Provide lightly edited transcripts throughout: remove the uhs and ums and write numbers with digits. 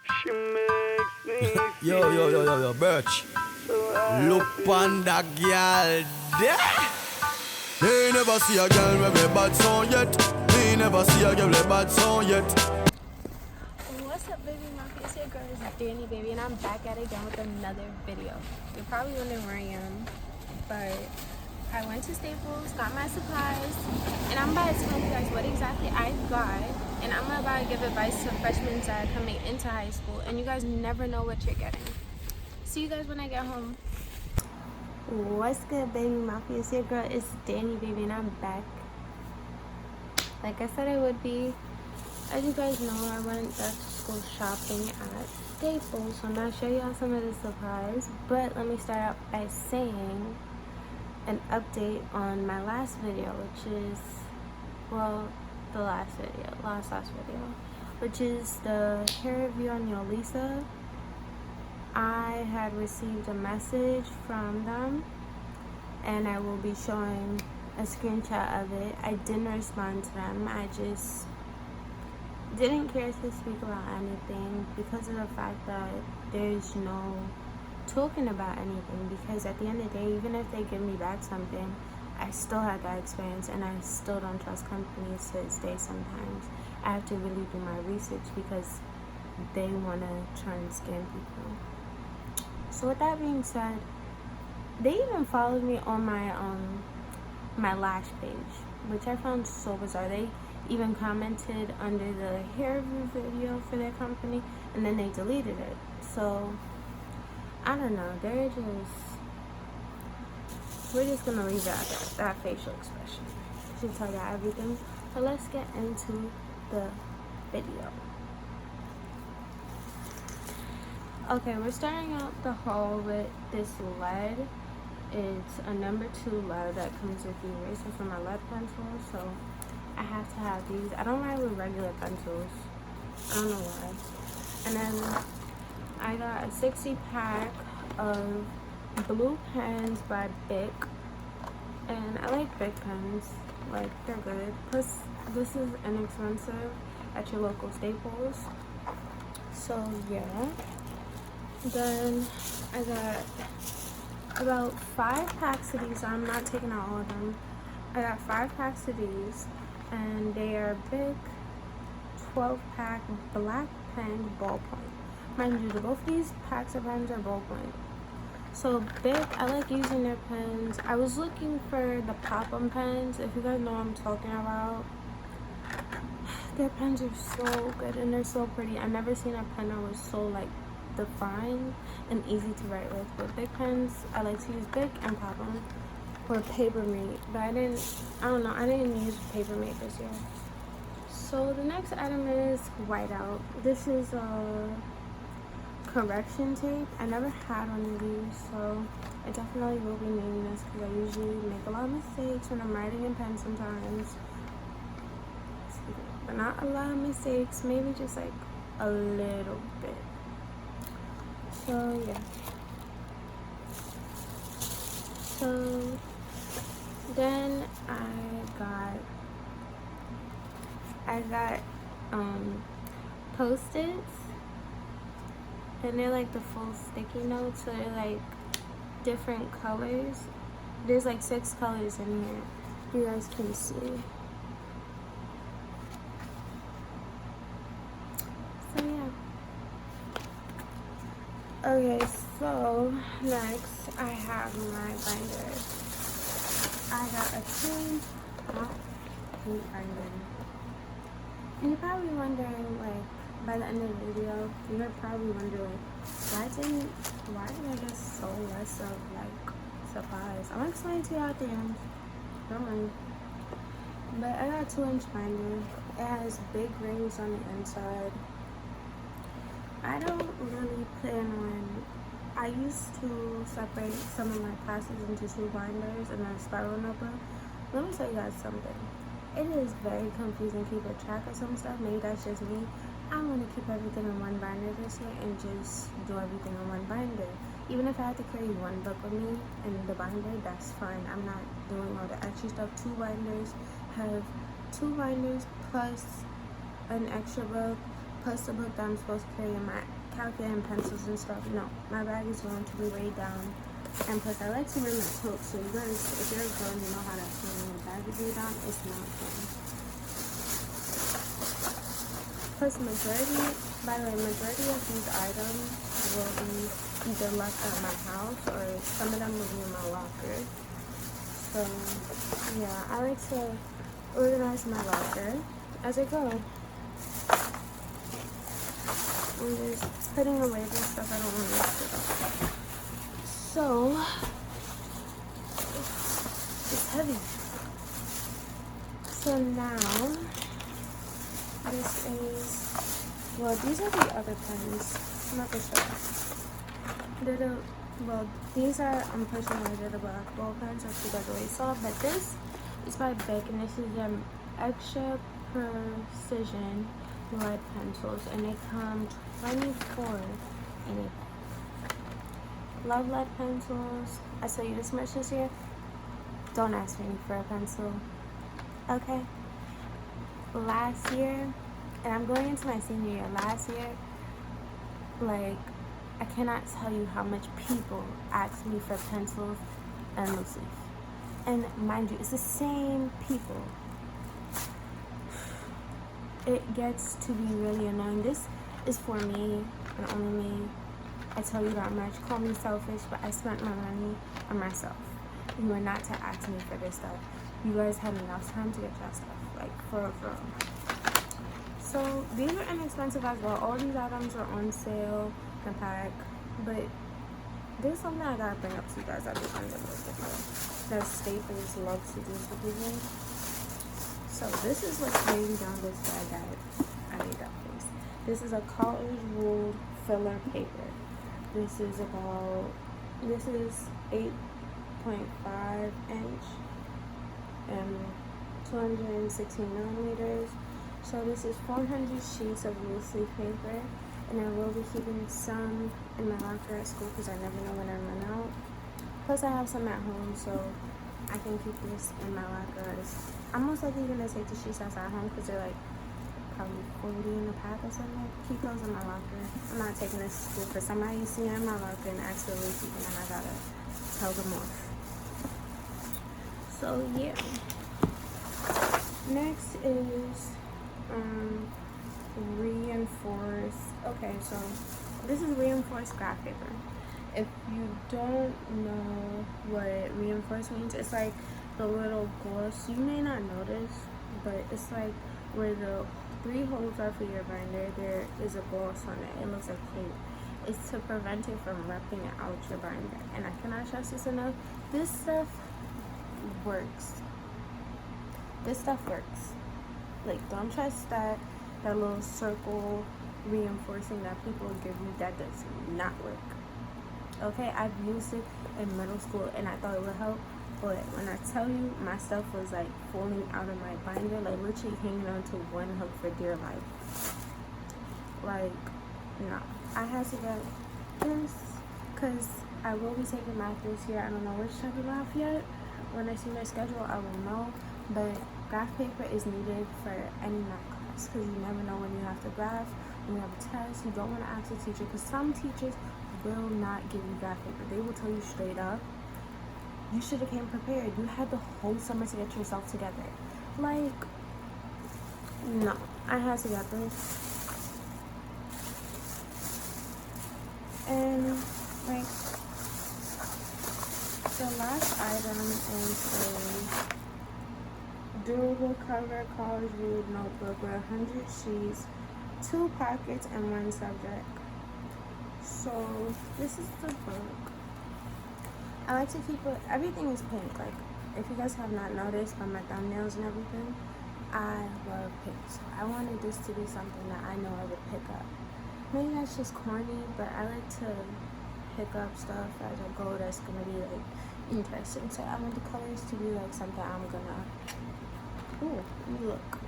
She makes me Yo, Birch. so Look on that girl there. Me never see a girl with a bad song yet. Me never see a girl with a bad song yet. What's up, baby mafia? It's your girl, it's Danny, baby, and I'm back at it again with another video. You're probably wondering where I am, but I went to Staples, got my supplies, and I'm about to tell you guys what exactly I got, and I'm about to give advice to freshmen that are coming into high school, and you guys never know what you're getting. See you guys when I get home. What's good, baby mafia? It's your girl, it's Danny, baby, and I'm back. Like I said I would be. As you guys know, I went back to school shopping at Staples, so I'm going to show y'all some of the supplies. But let me start out by saying an update on my last video, which is, well, the last video, last video, which is the hair review on Yolissa. I had received a message from them, and I will be showing a screenshot of it. I didn't respond to them. I just didn't care to speak about anything because of the fact that there's no talking about anything, because at the end of the day, even if they give me back something, I still had that experience, and I still don't trust companies to this day. Sometimes I have to really do my research because they want to try and scam people. So with that being said, they even followed me on my lash page, which I found so bizarre. They even commented under the hair review video for their company, and then they deleted it. So I don't know, we're just gonna leave that at that facial expression to tell you everything. So let's get into the video. Okay, we're starting out the haul with this lead. It's a number 2 lead that comes with the eraser for my lead pencil, so I have to have these. I don't write with regular pencils. I don't know why. And then I got a 60 pack of blue pens by Bic. And I like Bic pens. Like, they're good. Plus, this is inexpensive at your local Staples. So, yeah. Then I got about 5 packs of these. I'm not taking out all of them. I got 5 packs of these, and they are Bic 12-pack black pen ballpoint. Mind you, both of these packs of pens are ballpoint. So Bic, I like using their pens. I was looking for the pop-on pens. If you guys know what I'm talking about, their pens are so good and they're so pretty. I've never seen a pen that was so like defined and easy to write with. But Bic pens, I like to use Bic and pop-on or Papermate, but I didn't use Papermate this year. So the next item is whiteout. This is correction tape. I never had one of these, so I definitely will be needing this because I usually make a lot of mistakes when I'm writing in pen sometimes. But not a lot of mistakes, maybe just like a little bit. So yeah. So then I got Post-its, and they're like the full sticky notes, so they're like different colors. There's like 6 colors in here, you guys can see. So yeah. Okay, so next I have my binder. I got a 2 binder. And you're probably wondering, like, by the end of the video, you're probably wondering, why did I get so less of, like, supplies? I'm gonna explain to you at the end. Don't worry. But I got a 2-inch binder. It has big rings on the inside. I don't really plan on... I used to separate some of my classes into 2 binders and then a spiral notebook. Let me tell you guys something. It is very confusing keeping track of some stuff. Maybe that's just me. I want to keep everything in one binder this year and just do everything in one binder. Even if I have to carry 1 book with me in the binder, that's fine. I'm not doing all the extra stuff. 2 binders. Have 2 binders plus an extra book plus the book that I'm supposed to carry in my calculator and pencils and stuff. No, my bag is going to be weighed down. And plus, I like to wear my tote, so you guys, if you're a girl, you know how to feel when your bag is weighed down. It's not fun. Plus, by the way, majority of these items will be either left at my house or some of them will be in my locker. So, yeah, I like to organize my locker as I go. I'm just putting away the stuff I don't want to mess it up. So, it's heavy. So now, this is, well, these are the other pens. I'm not gonna show you. These are, I'm pushing away the black ball pens just because the way soft, but this is by Bic, and this is extra precision lead pencils, and they come 24 in it. Love lead pencils. I tell you this much this year, don't ask me for a pencil, okay? Last year, and I'm going into my senior year, last year, like, I cannot tell you how much people ask me for pencils and loose leaf. And mind you, it's the same people. It gets to be really annoying. This is for me and only me. I tell you that much. Call me selfish, but I spent my money on myself. You are not to ask me for this stuff. You guys had enough time to get your stuff. Like, for real. So, these are inexpensive as well. All these items are on sale in a pack. But there's something I gotta bring up to you guys at the end of this video that Staples love to do to people. So, this is what's weighing down this bag I made up this. This is a college ruled filler paper. This is 8.5 inch and 216 millimeters. So this is 400 sheets of loose leaf paper, and I will be keeping some in my locker at school because I never know when I run out. Plus I have some at home, so I can keep this in my locker. I'm most likely gonna take the sheets outside home because they're like probably 40 in a pack or something. Keep those in my locker. I'm not taking this to school because somebody see it in my locker and accidentally keep it, and I gotta tell them off. So yeah. Next is reinforced. Okay, so this is reinforced graph paper. If you don't know what reinforced means, it's like the little gloss. You may not notice, but it's like where the 3 holes are for your binder, there is a gloss on it. It looks like tape. It's to prevent it from ripping out your binder. And I cannot stress this enough. This stuff works. This stuff works. Like, don't trust that little circle reinforcing that people give you. That does not work. Okay, I've used it in middle school and I thought it would help. But when I tell you, my stuff was like falling out of my binder, like literally hanging on to one hook for dear life. Like, no. I had to get this because I will be taking math this year. I don't know which type of math yet. When I see my schedule, I will know. But graph paper is needed for any math class because you never know when you have to graph, when you have a test. You don't want to ask a teacher because some teachers will not give you graph paper. They will tell you straight up, you should have came prepared. You had the whole summer to get yourself together. Like, no. I had to get this. And, like, the last item is a durable cover college ruled notebook with 100 sheets, 2 pockets, and 1 subject. So, this is the book. I like to keep it, everything is pink. Like, if you guys have not noticed by my thumbnails and everything, I love pink. So I wanted this to be something that I know I would pick up. Maybe that's just corny, but I like to pick up stuff as I go that's gonna be like interesting. So I want the colors to be like something I'm gonna, ooh, look.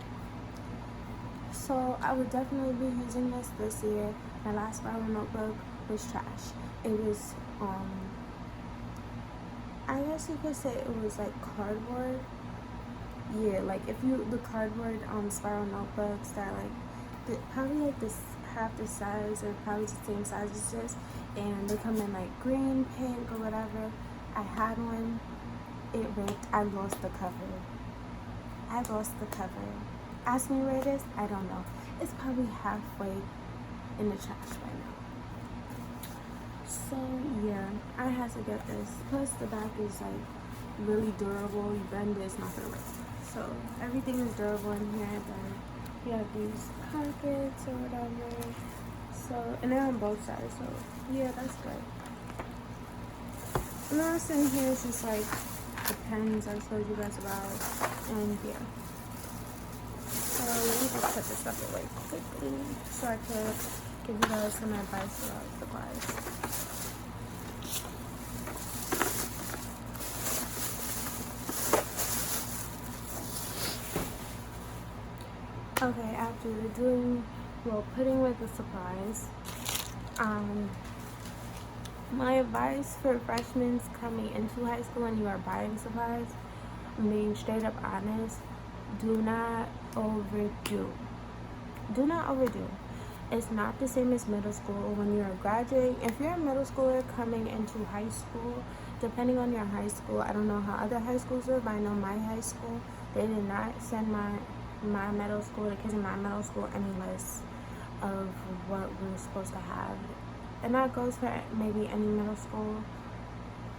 So I would definitely be using this year. My last spiral notebook was trash. It was, I guess you could say it was like cardboard. Yeah, like if you, the cardboard spiral notebooks that like probably like this half the size or probably the same size as this, and they come in like green, pink, or whatever. I had one. It ripped. I lost the cover. Ask me where it is. I don't know. It's probably halfway in the trash right now. So yeah, I had to get this. Plus the back is like really durable. You bend it, it's not gonna rip. So everything is durable in here. But you have these pockets or whatever. So, and they're on both sides. So yeah, that's good. And the rest in here is just like the pens I told you guys about, and yeah. So let me just put this stuff away quickly so I could give you guys some advice about supplies. Okay, after putting with the supplies, my advice for freshmen coming into high school when you are buying supplies, I'm being straight up honest, do not overdo. Do not overdo. It's not the same as middle school. When you're graduating, if you're a middle schooler coming into high school, depending on your high school, I don't know how other high schools are, but I know my high school, they did not send my middle school, the kids in my middle school, any list of what we were supposed to have. And that goes for maybe any middle school,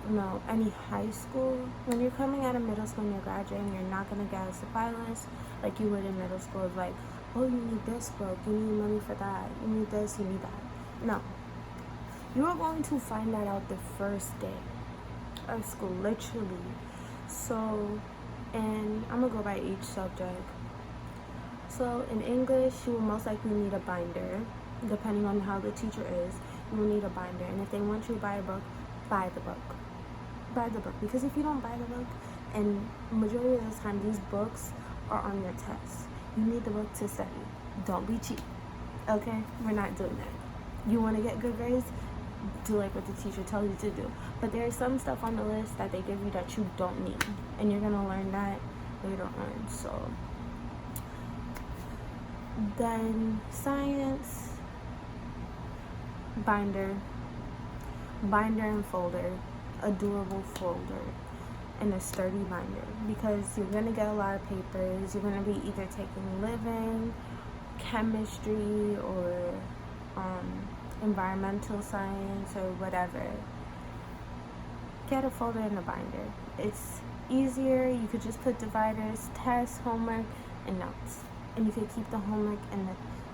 no, any high school. When you're coming out of middle school and you're graduating, you're not going to get a supply list like you would in middle school. It's like, oh, you need this book, you need money for that, you need this, you need that. No. You are going to find that out the first day of school, literally. So, and I'm going to go by each subject. So in English, you will most likely need a binder, depending on how the teacher is. You will need a binder, and if they want you to buy a book, buy the book. Buy the book, because if you don't buy the book, and majority of the time these books are on your test, you need the book to study. Don't be cheap, okay? We're not doing that. You want to get good grades, do like what the teacher tells you to do. But there's some stuff on the list that they give you that you don't need, and you're gonna learn that later on. So then science, binder and folder, a durable folder, and a sturdy binder, because you're going to get a lot of papers. You're going to be either taking living, chemistry, or environmental science, or whatever. Get a folder and a binder. It's easier. You could just put dividers, tests, homework, and notes. And you could keep the homework and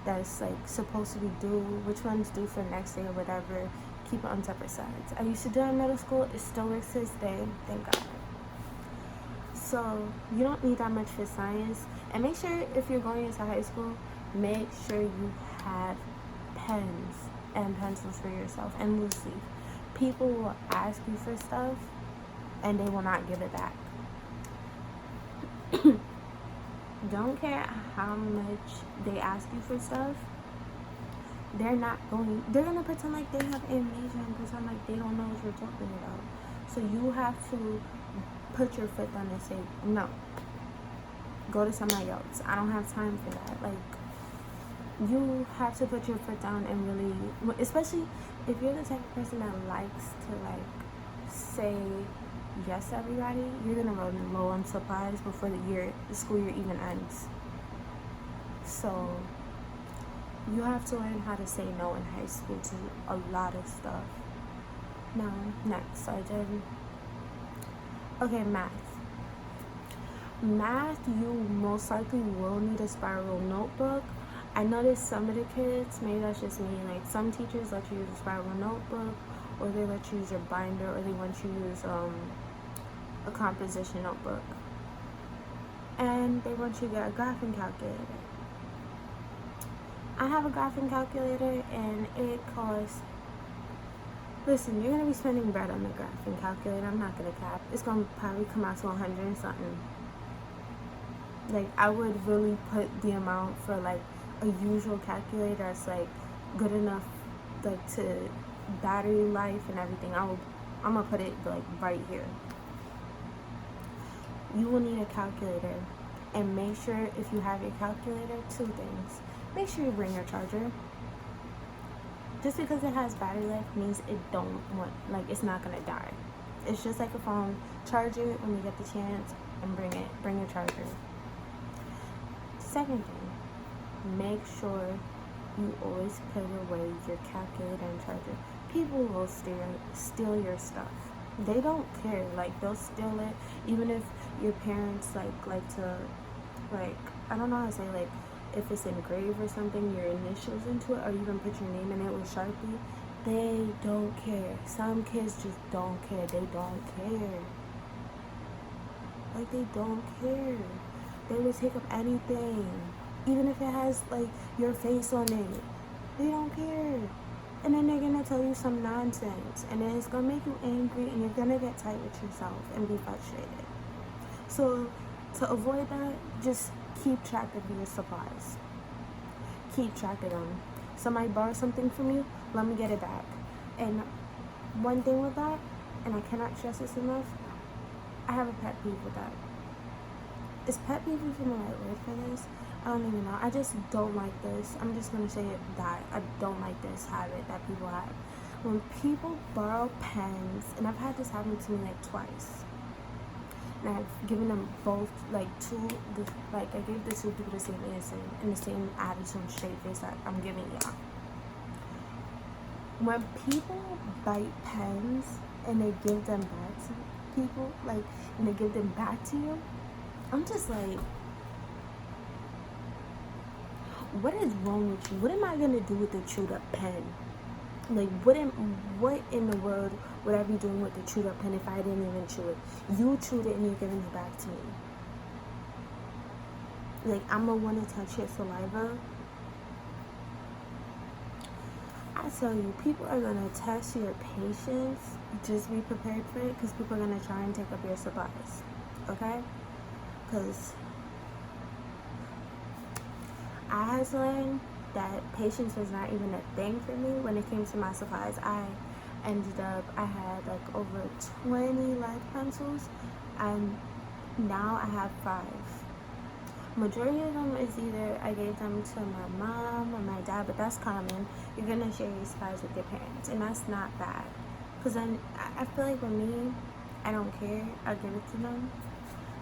that's like supposed to be due, which one's due for next day or whatever, keep it on separate sides. I used to do it in middle school. It still works to this day, thank God. So you don't need that much for science. And make sure if you're going into high school, make sure you have pens and pencils for yourself and loose leaf. People will ask you for stuff and they will not give it back. Don't care how much they ask you for stuff. They're gonna pretend like they have amnesia and pretend like they don't know what you're talking about. So you have to put your foot down and say, no, go to somebody else. I don't have time for that. Like, you have to put your foot down and really, especially if you're the type of person that likes to like say yes to everybody, you're gonna run low on supplies before the school year even ends. So you have to learn how to say no in high school to a lot of stuff. Now, next, math. Math, you most likely will need a spiral notebook. I noticed some of the kids, maybe that's just me, like some teachers let you use a spiral notebook, or they let you use your binder, or they want you to use a composition notebook. And they want you to get a graphing calculator. I have a graphing calculator and it costs, listen, you're going to be spending bread on the graphing calculator. I'm not going to cap. It's going to probably come out to 100 and something. Like, I would really put the amount for like a usual calculator that's like good enough like to battery life and everything. I'm going to put it like right here. You will need a calculator, and make sure if you have your calculator, two things. make sure you bring your charger. Just because it has battery life means it don't want, like, it's not gonna die. It's just like a phone. Charge it when you get the chance and bring your charger. Second thing, make sure you always put away your calculator and charger. People will steal your stuff. They don't care. Like, they'll steal it even if your parents like to, like, I don't know how to say, like, if it's engraved or something, your initials into it, or even put your name in it with Sharpie. They don't care. Some kids just don't care. They don't care. Like, they don't care. They will take up anything, even if it has, like, your face on it. They don't care. And then they're gonna tell you some nonsense, and then it's gonna make you angry, and you're gonna get tight with yourself and be frustrated. So to avoid that, just keep track of your supplies. Keep track of them. Somebody borrows something from you, let me get it back. And one thing with that, and I cannot stress this enough, I have a pet peeve with that. Is pet peeve even the right word for this? I don't even know. I just don't like this. I'm just going to say it that. I don't like this habit that people have. When people borrow pens, and I've had this happen to me like twice. And I've given them both, like, I gave the two people the same answer and the same attitude, straight face that I'm giving y'all. When people bite pens and they give them back to people, like, and they give them back to you, I'm just like, what is wrong with you? What am I gonna do with the chewed up pen? Like, what in the world would I be doing with the chewed up pen if I didn't even chew it? You chewed it and you're giving it back to me. Like, I'm gonna want to touch your saliva. I tell you, people are gonna test your patience. Just be prepared for it, because people are gonna try and take up your supplies. Okay? Because I had to learn that patience was not even a thing for me when it came to my supplies. I had like over 20 lead pencils, and now I have 5. Majority of them is either I gave them to my mom or my dad, but that's common. You're gonna share your supplies with your parents, and that's not bad. Because I feel like with me, I don't care. I give it to them.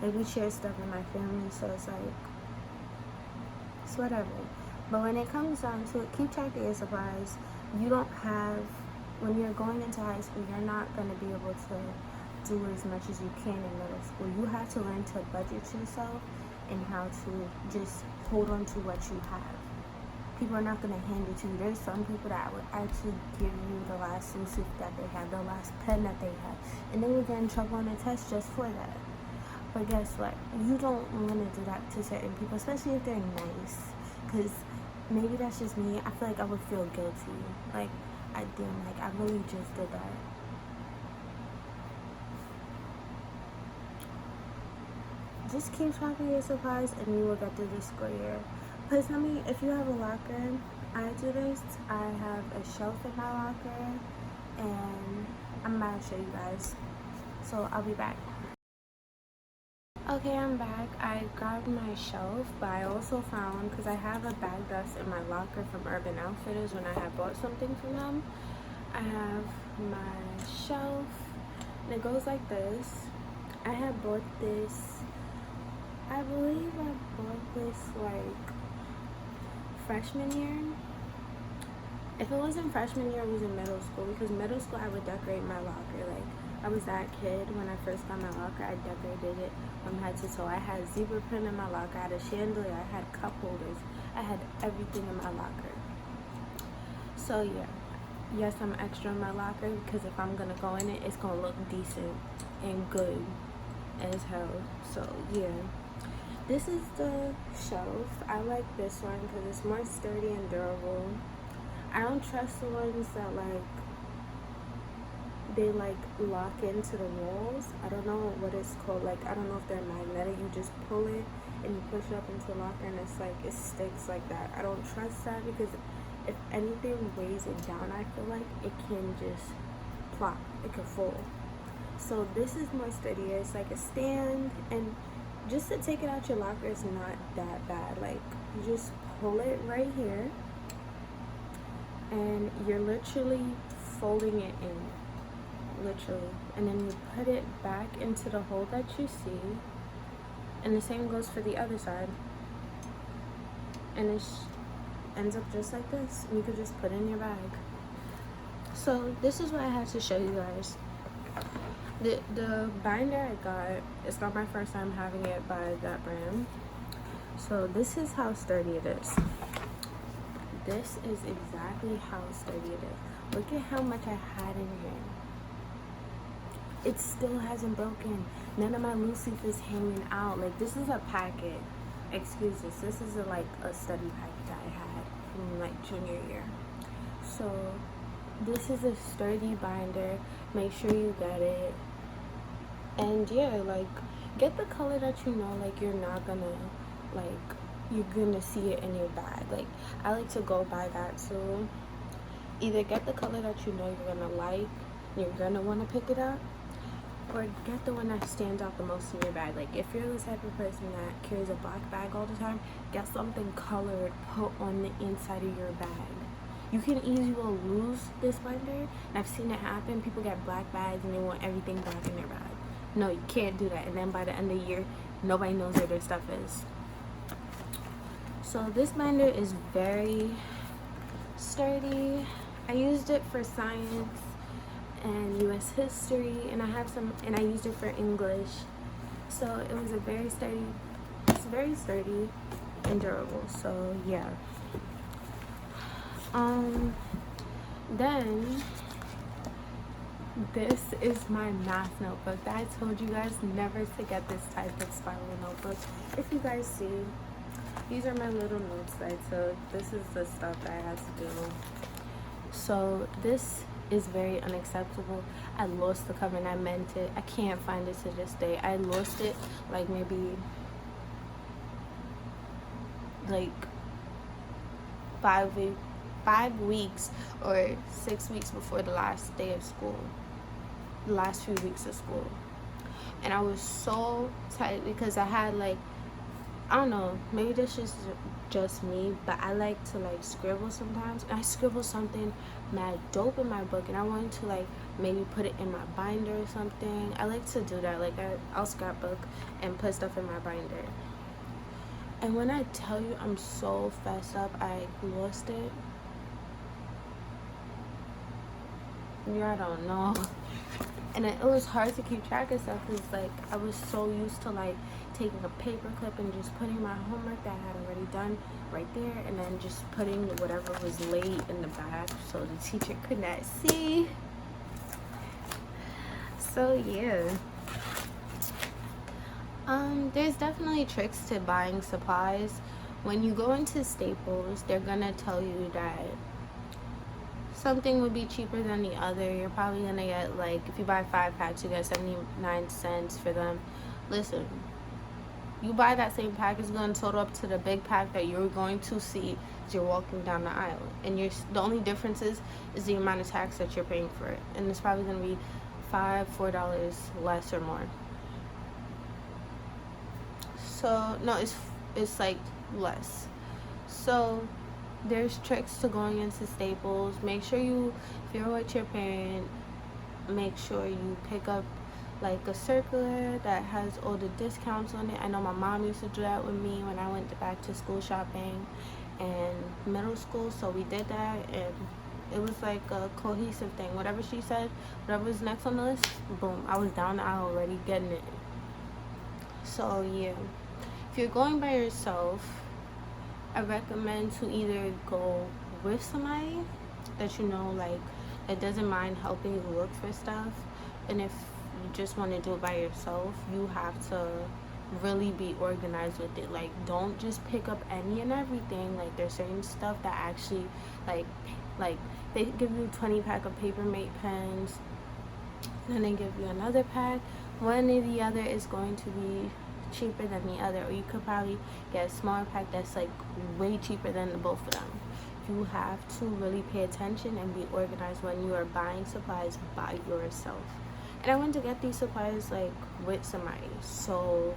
Like, we share stuff in my family, so it's like, it's whatever. But when it comes down to it, keep track of your supplies. You don't have, when you're going into high school, you're not going to be able to do as much as you can in middle school. You have to learn to budget yourself and how to just hold on to what you have. People are not going to hand it to you. There's some people that would actually give you the last suit that they have, the last pen that they have, and they would get in trouble on the test just for that. But guess what? You don't want to do that to certain people, especially if they're nice. Because maybe that's just me. I feel like I would feel guilty. Like, I really just did that. Just keep track of your supplies and you will get through the school year. Because, if you have a locker, I do this. I have a shelf in my locker, and I'm about to show you guys. So, I'll be back. Okay, I'm back. I grabbed my shelf, but I also found, because I have a bag that's in my locker from Urban Outfitters when I had bought something from them. I have my shelf, and it goes like this. I had bought this, I believe I bought this like freshman year. If it wasn't freshman year, it was in middle school, because middle school I would decorate my locker. Like, I was that kid when I first got my locker. I decorated it from head to toe. I had zebra print in my locker. I had a chandelier. I had cup holders. I had everything in my locker. So yeah, yes, I'm extra in my locker, because if I'm gonna go in it, it's gonna look decent and good as hell. So yeah, this is the shelf. I like this one because it's more sturdy and durable. I don't trust the ones that they lock into the walls. I don't know what it's called. Like, I don't know if they're magnetic. You just pull it and you push it up into the locker, and it's like it sticks like that. I don't trust that, because if anything weighs it down, I feel like it can just plop. It could fall. So this is more sturdier. It's like a stand, and just to take it out your locker is not that bad. Like, you just pull it right here, and you're literally folding it in, literally, and then you put it back into the hole that you see, and the same goes for the other side, and it ends up just like this, and you could just put it in your bag. So this is what I had to show you guys. The binder I got, it's not my first time having it by that brand. So this is how sturdy it is. This is exactly how sturdy it is. Look at how much I had in here. It still hasn't broken. None of my loose leaf is hanging out. Like, this is a packet. Excuse this is like a study packet that I had from like junior year. So this is a sturdy binder. Make sure you get it. And yeah, like, get the color that you know, like, you're not gonna, like, you're gonna see it in your bag. Like, I like to go by that too. Either get the color that you know you're gonna like, you're gonna want to pick it up, or get the one that stands out the most in your bag. Like, if you're the type of person that carries a black bag all the time, get something colored put on the inside of your bag. You can easily lose this binder, and I've seen it happen. People get black bags and they want everything black in their bag. No, you can't do that. And then by the end of the year, nobody knows where their stuff is. So this binder is very sturdy. I used it for science and US history, and I used it for English. So it was it's very sturdy and durable. So yeah. Then this is my math notebook that I told you guys never to get this type of spiral notebook. If you guys see, these are my little notes that I took. This is the stuff that I had to do. So this is very unacceptable. I lost the cover and I meant it. I can't find it to this day. I lost it like maybe like 5 weeks or 6 weeks before the last day of school, the last few weeks of school. And I was so tight because I had, like, I don't know, maybe this is just me, but I like to like scribble sometimes. And I scribbled something mad dope in my book, and I wanted to like maybe put it in my binder or something. I like to do that. Like, I'll scrapbook and put stuff in my binder. And when I tell you I'm so fessed up, I lost it. Yeah, I don't know. And it was hard to keep track of stuff because, like, I was so used to like taking a paper clip and just putting my homework that I had already done right there, and then just putting whatever was late in the bag so the teacher could not see. So yeah. There's definitely tricks to buying supplies. When you go into Staples, they're gonna tell you that something would be cheaper than the other. You're probably gonna get, like, if you buy 5 packs, you get 79 cents for them. Listen, you buy that same pack, it's gonna total up to the big pack that you're going to see as you're walking down the aisle. And the only difference is the amount of tax that you're paying for it. And it's probably gonna be $4 less or more. So no, it's like less. So there's tricks to going into Staples. Make sure if you're with your parent, make sure you pick up like a circular that has all the discounts on it. I know my mom used to do that with me when I went back to school shopping in middle school. So we did that, and it was like a cohesive thing. Whatever she said, whatever was next on the list, boom, I was down the aisle already getting it. So yeah, if you're going by yourself, I recommend to either go with somebody that you know, like, that doesn't mind helping you look for stuff. And if you just want to do it by yourself, you have to really be organized with it. Like, don't just pick up any and everything. Like, there's certain stuff that actually, like they give you 20 pack of Papermate pens, then they give you another pack. One or the other is going to be cheaper than the other, or you could probably get a smaller pack that's like way cheaper than the both of them. You have to really pay attention and be organized when you are buying supplies by yourself. And I went to get these supplies like with somebody, so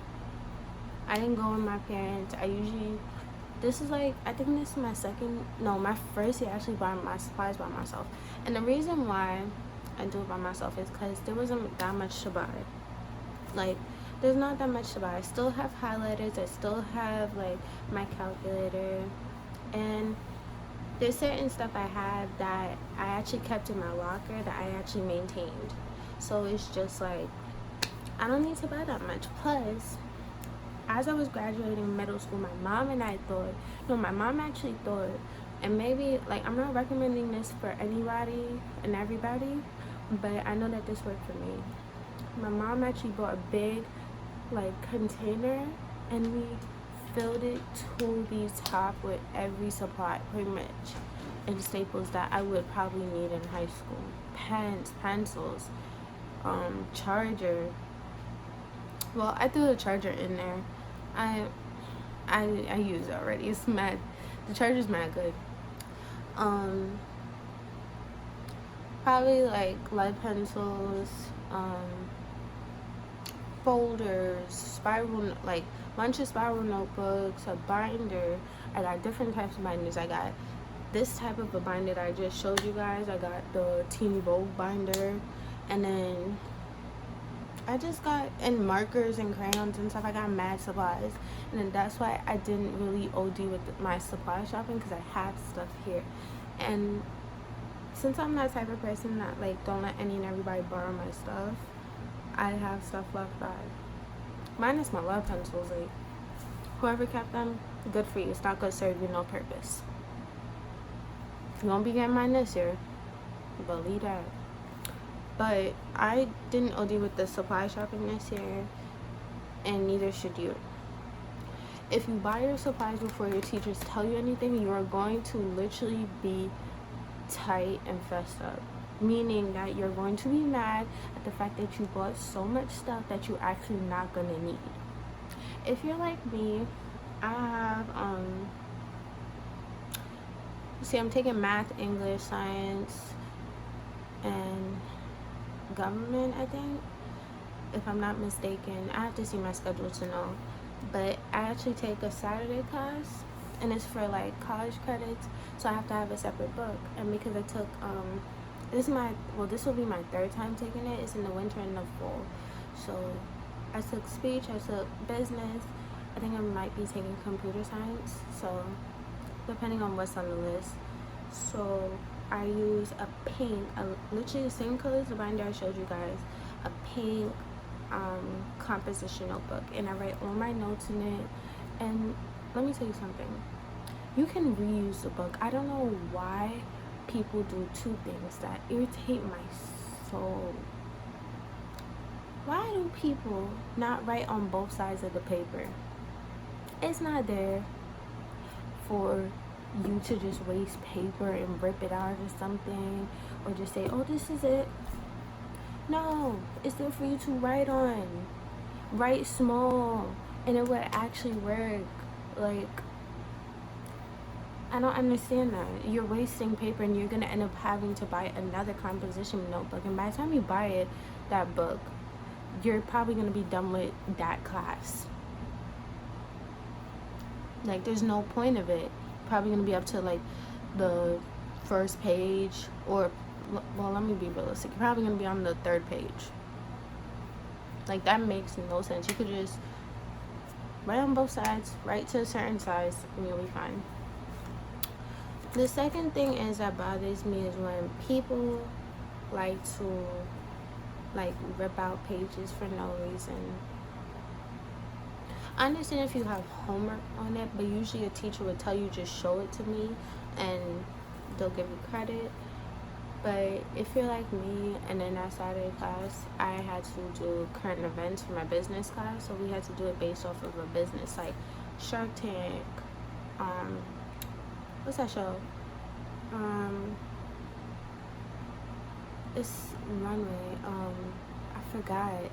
I didn't go with my parents. This is like, I think this is my first year actually buying my supplies by myself. And the reason why I do it by myself is because there wasn't that much to buy. Like, there's not that much to buy. I still have highlighters. I still have, like, my calculator. And there's certain stuff I have that I actually kept in my locker that I actually maintained. So it's just like, I don't need to buy that much. Plus, as I was graduating middle school, my mom actually thought, and maybe, like, I'm not recommending this for anybody and everybody, but I know that this worked for me. My mom actually bought a big, like, container, and we filled it to the top with every supply, pretty much, in Staples that I would probably need in high school. Pens, pencils, charger. Well, I threw the charger in there. I use it already. It's mad. The charger's mad good. Probably like lead pencils, folders, like bunch of spiral notebooks, a binder. I got different types of binders. I got this type of a binder that I just showed you guys. I got the Teeny Vogue binder, and then I just got, and markers and crayons and stuff. I got mad supplies, and then that's why I didn't really OD with my supply shopping, because I had stuff here. And since I'm that type of person that, like, don't let any and everybody borrow my stuff, I have stuff left by. Minus my lead pencils. Like, whoever kept them, good for you. It's not gonna serve you no purpose. You won't be getting mine this year. Believe that. But I didn't OD with the supply shopping this year, and neither should you. If you buy your supplies before your teachers tell you anything, you are going to literally be tight and fessed up. Meaning that you're going to be mad at the fact that you bought so much stuff that you're actually not going to need. If you're like me, I have, I'm taking math, English, science, and government, I think, if I'm not mistaken. I have to see my schedule to know. But I actually take a Saturday class, and it's for, like, college credits, so I have to have a separate book. And because I took, this will be my third time taking it. It's in the winter and the fall. So I took speech, I took business, I think I might be taking computer science, so depending on what's on the list. So I use a pink, literally the same color as the binder I showed you guys, a pink composition notebook, and I write all my notes in it. And let me tell you something, you can reuse the book. I don't know why people do two things that irritate my soul. Why do people not write on both sides of the paper? It's not there for you to just waste paper and rip it out or something, or just say, oh, this is it. No, it's there for you to write on. Write small, and it would actually work. Like, I don't understand that. You're wasting paper, and you're gonna end up having to buy another composition notebook, and by the time you buy it, that book, you're probably gonna be done with that class. Like, there's no point of it. Probably gonna be up to, like, the first page, or, well, let me be realistic, you're probably gonna be on the third page. Like, that makes no sense. You could just write on both sides, write to a certain size, and you'll be fine. The second thing is that bothers me is when people like to, like, rip out pages for no reason. I understand if you have homework on it, but usually a teacher would tell you, just show it to me, and they'll give you credit. But if you're like me, and in that Saturday class, I had to do current events for my business class, so we had to do it based off of a business, like Shark Tank, what's that show? It's Runway. I forgot.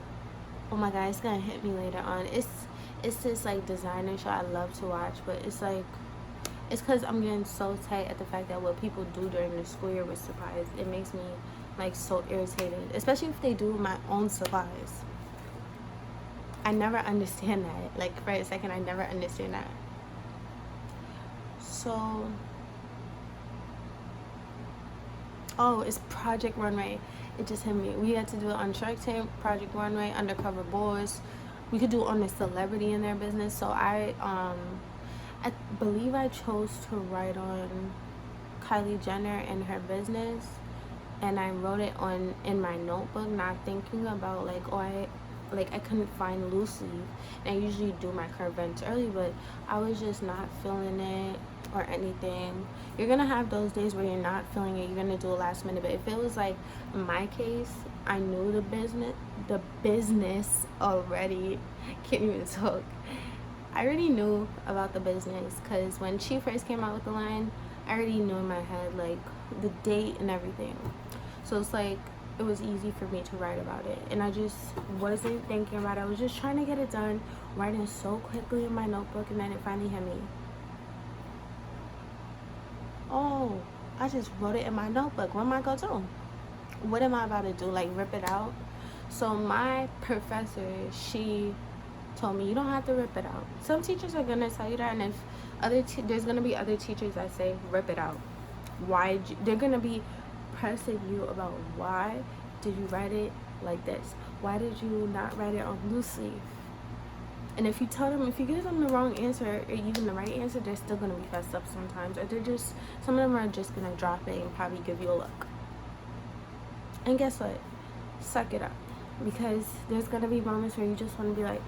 Oh my god, it's gonna hit me later on. It's this, like, designer show I love to watch, but it's like, it's because I'm getting so tight at the fact that what people do during the school year with supplies, it makes me, like, so irritated, especially if they do my own supplies. I never understand that. Like, for a second, I never understand that. So, oh, it's Project Runway. It just hit me. We had to do it on Shark Tank, Project Runway, Undercover Boss. We could do it on a celebrity in their business. So I believe I chose to write on Kylie Jenner and her business, and I wrote it on in my notebook, not thinking about like, oh, I couldn't find loose leaf. And I usually do my current events early, but I was just not feeling it or anything. You're gonna have those days where you're not feeling it. You're gonna do it last minute. But if it was like my case, I knew the business already. Can't even talk. I already knew about the business because when she first came out with the line, I already knew in my head like the date and everything. So it's like it was easy for me to write about it, and I just wasn't thinking about it. I was just trying to get it done, writing so quickly in my notebook, and then it finally hit me. Oh, I just wrote it in my notebook. What am I gonna do? What am I about to do? Like rip it out? So my professor, she told me you don't have to rip it out. Some teachers are gonna tell you that, and if there's gonna be other teachers that say rip it out. Why? They're gonna be pressing you about why did you write it like this? Why did you not write it on loose leaf? And if you tell them, if you give them the wrong answer or even the right answer, they're still gonna be fessed up sometimes, or some of them are just gonna drop it and probably give you a look. And guess what? Suck it up, because there's gonna be moments where you just want to be like,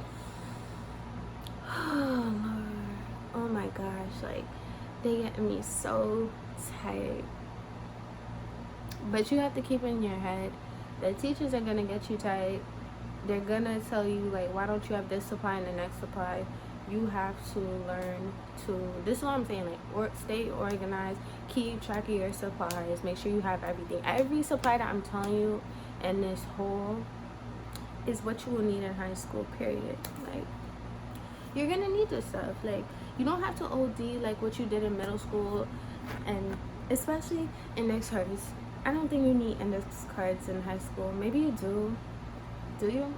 oh Lord, oh my gosh, like they get me so tight. But you have to keep in your head that teachers are gonna get you tight. They're gonna tell you like, why don't you have this supply and the next supply? You have to learn to, this is what I'm saying, like stay organized, keep track of your supplies, make sure you have everything. Every supply that I'm telling you in this whole is what you will need in high school, period. Like, you're gonna need this stuff. Like, you don't have to OD like what you did in middle school, and especially index cards. I don't think you need index cards in high school. Maybe you do. Do you?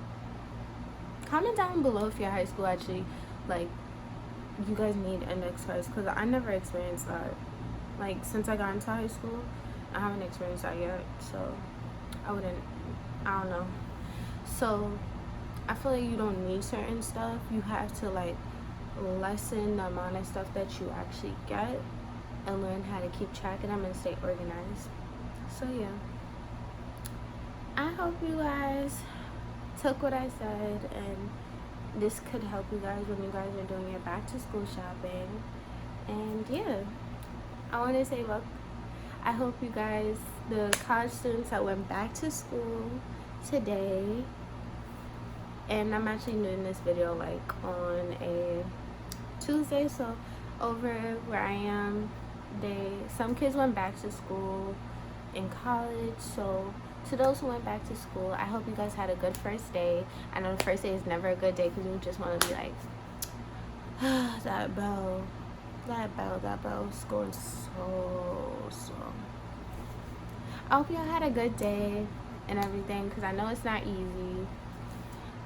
Comment down below if your high school actually, like, you guys need index cards, because I never experienced that. Like, since I got into high school, I haven't experienced that yet, so I don't know. So I feel like you don't need certain stuff. You have to like lessen the amount of stuff that you actually get and learn how to keep track of them and stay organized. So yeah, I hope you guys took what I said, and this could help you guys when you guys are doing your back to school shopping. And yeah, I want to say, look, I hope you guys, the college students that went back to school today, and I'm actually doing this video like on a Tuesday, so over where I am, some kids went back to school in college. So to those who went back to school, I hope you guys had a good first day. I know the first day is never a good day because you just want to be like, that bell is going so slow. I hope y'all had a good day and everything, because I know it's not easy,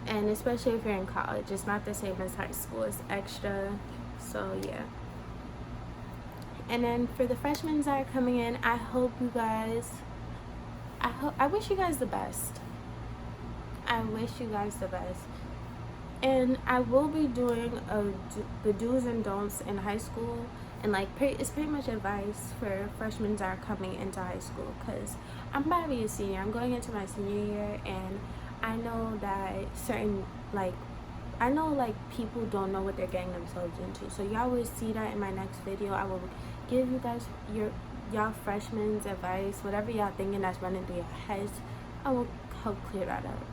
and especially if you're in college, it's not the same as high school. It's extra. So yeah. And then for the freshmen that are coming in, I hope you guys, I wish you guys the best. I wish you guys the best. And I will be doing the do's and don'ts in high school, and like it's pretty much advice for freshmen that are coming into high school, because I'm about to be a senior. I'm going into my senior year, and I know that people don't know what they're getting themselves into. So y'all will see that in my next video. I will give you guys y'all freshmen's advice, whatever y'all thinking that's running through your heads. I will help clear that up.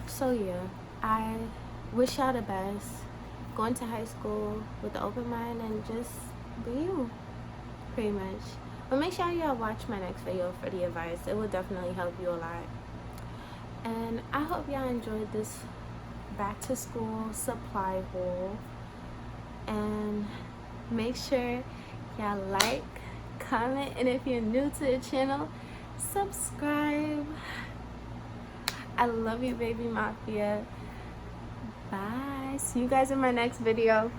So yeah, I wish y'all the best. Go into high school with an open mind and just be you, pretty much. But make sure y'all watch my next video for the advice. It will definitely help you a lot. And I hope y'all enjoyed this back to school supply haul. And make sure y'all like, comment, and if you're new to the channel, subscribe. I love you, baby mafia. Bye. See you guys in my next video.